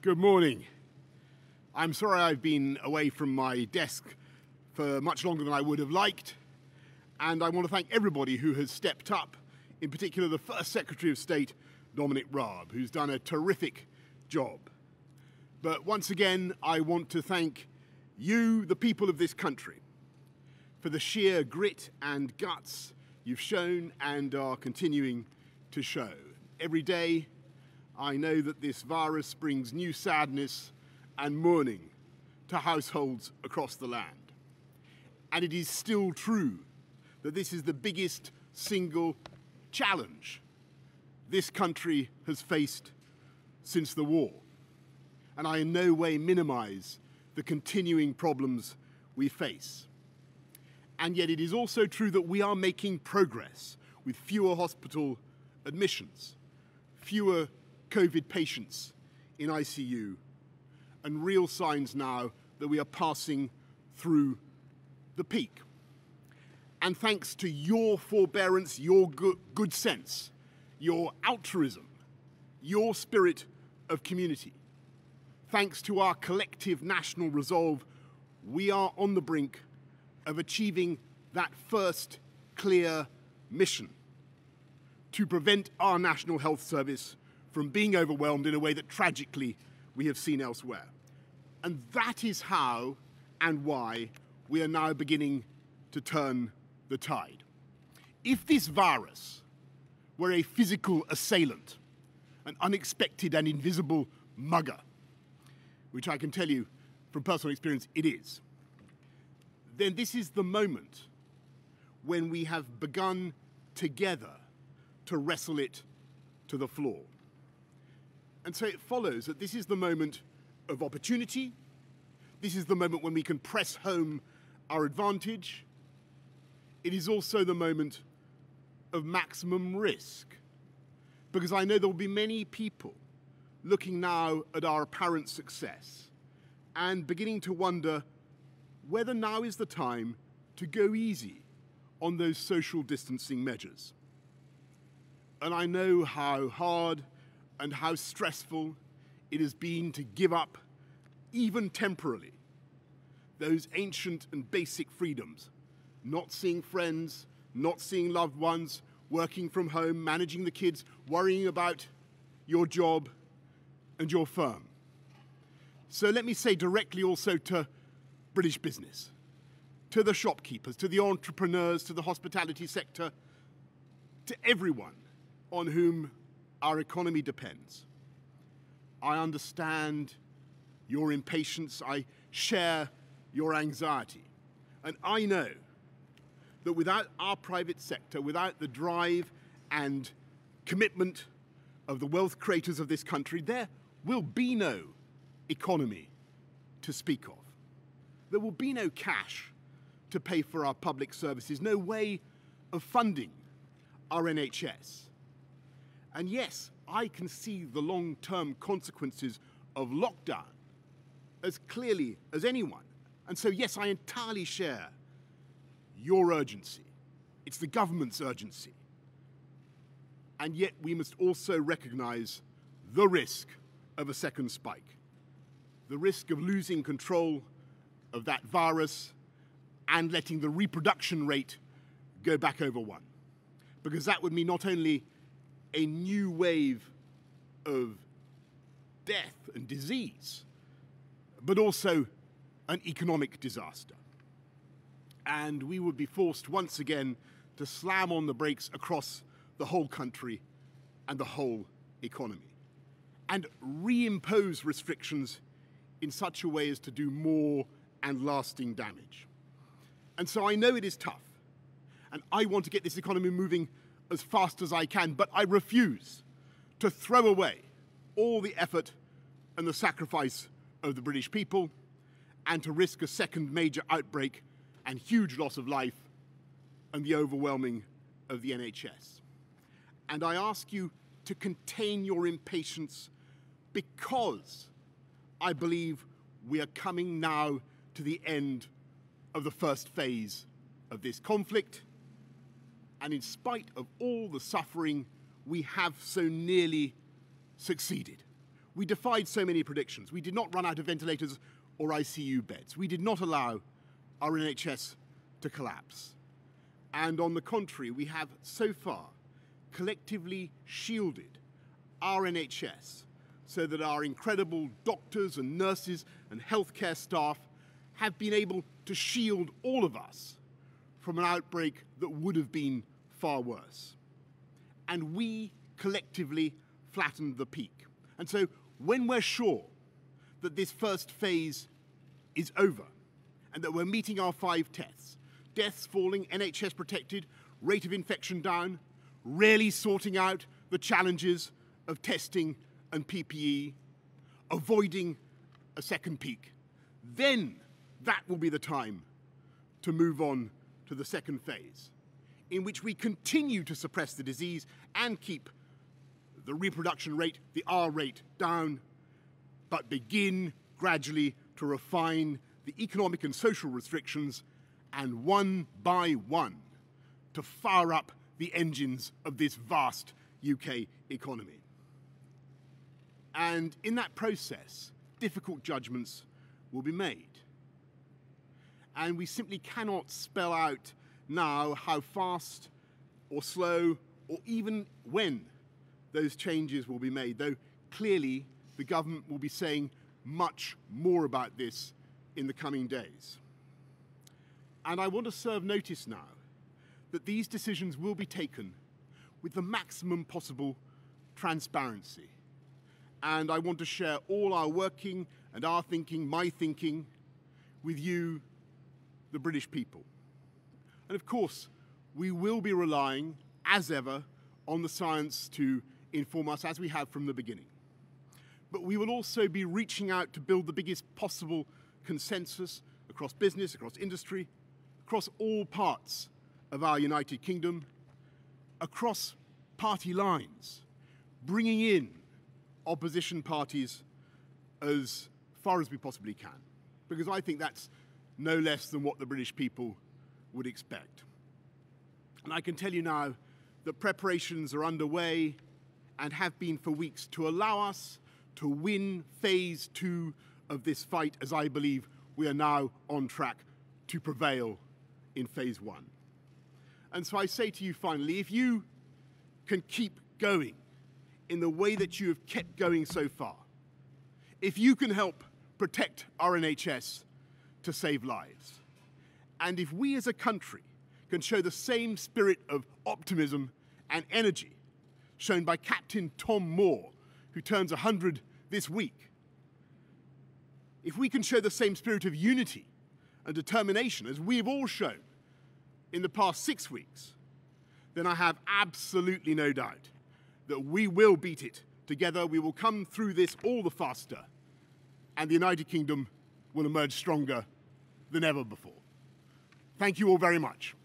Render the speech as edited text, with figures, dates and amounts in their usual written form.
Good morning. I'm sorry I've been away from my desk for much longer than I would have liked, and I want to thank everybody who has stepped up, in particular the First Secretary of State, Dominic Raab, who's done a terrific job. But once again, I want to thank you, the people of this country, for the sheer grit and guts you've shown and are continuing to show. Every day, I know that this virus brings new sadness and mourning to households across the land. And it is still true that this is the biggest single challenge this country has faced since the war. And I in no way minimize the continuing problems we face. And yet it is also true that we are making progress with fewer hospital admissions, fewer COVID patients in ICU, and real signs now that we are passing through the peak. And thanks to your forbearance, your good sense, your altruism, your spirit of community, thanks to our collective national resolve, we are on the brink of achieving that first clear mission to prevent our National Health Service from being overwhelmed in a way that tragically we have seen elsewhere. And that is how and why we are now beginning to turn the tide. If this virus were a physical assailant, an unexpected and invisible mugger, which I can tell you from personal experience it is, then this is the moment when we have begun together to wrestle it to the floor. And so it follows that this is the moment of opportunity. This is the moment when we can press home our advantage. It is also the moment of maximum risk, because I know there will be many people looking now at our apparent success and beginning to wonder whether now is the time to go easy on those social distancing measures. And I know how hard and how stressful it has been to give up, even temporarily, those ancient and basic freedoms, not seeing friends, not seeing loved ones, working from home, managing the kids, worrying about your job and your firm. So let me say directly also to British business, to the shopkeepers, to the entrepreneurs, to the hospitality sector, to everyone on whom our economy depends. I understand your impatience. I share your anxiety. And I know that without our private sector, without the drive and commitment of the wealth creators of this country, there will be no economy to speak of. There will be no cash to pay for our public services, no way of funding our NHS. And yes, I can see the long-term consequences of lockdown as clearly as anyone. And so yes, I entirely share your urgency. It's the government's urgency. And yet we must also recognize the risk of a second spike, the risk of losing control of that virus and letting the reproduction rate go back over 1. Because that would mean not only a new wave of death and disease, but also an economic disaster. And we would be forced once again to slam on the brakes across the whole country and the whole economy, and reimpose restrictions in such a way as to do more and lasting damage. And so I know it is tough, and I want to get this economy moving as fast as I can, but I refuse to throw away all the effort and the sacrifice of the British people and to risk a second major outbreak and huge loss of life and the overwhelming of the NHS. And I ask you to contain your impatience, because I believe we are coming now to the end of the first phase of this conflict. And in spite of all the suffering, we have so nearly succeeded. We defied so many predictions. We did not run out of ventilators or ICU beds. We did not allow our NHS to collapse. And on the contrary, we have so far collectively shielded our NHS so that our incredible doctors and nurses and healthcare staff have been able to shield all of us from an outbreak that would have been far worse. And we collectively flattened the peak. And so when we're sure that this first phase is over and that we're meeting our 5 tests, deaths falling, NHS protected, rate of infection down, really sorting out the challenges of testing and PPE, avoiding a second peak, then that will be the time to move on to the second phase, in which we continue to suppress the disease and keep the reproduction rate, the R rate, down, but begin gradually to refine the economic and social restrictions and one by one to fire up the engines of this vast UK economy. And in that process, difficult judgments will be made. And we simply cannot spell out now how fast or slow or even when those changes will be made, though clearly the government will be saying much more about this in the coming days. And I want to serve notice now that these decisions will be taken with the maximum possible transparency. And I want to share all our working and our thinking, my thinking, with you, the British people. And of course, we will be relying, as ever, on the science to inform us, as we have from the beginning. But we will also be reaching out to build the biggest possible consensus across business, across industry, across all parts of our United Kingdom, across party lines, bringing in opposition parties as far as we possibly can, because I think that's no less than what the British people would expect. And I can tell you now that preparations are underway and have been for weeks to allow us to win phase 2 of this fight, as I believe we are now on track to prevail in phase 1. And so I say to you finally, if you can keep going in the way that you have kept going so far, if you can help protect our NHS to save lives, and if we as a country can show the same spirit of optimism and energy shown by Captain Tom Moore, who turns 100 this week, if we can show the same spirit of unity and determination as we have all shown in the past 6 weeks, then I have absolutely no doubt that we will beat it together. We will come through this all the faster, and the United Kingdom will emerge stronger than ever before. Thank you all very much.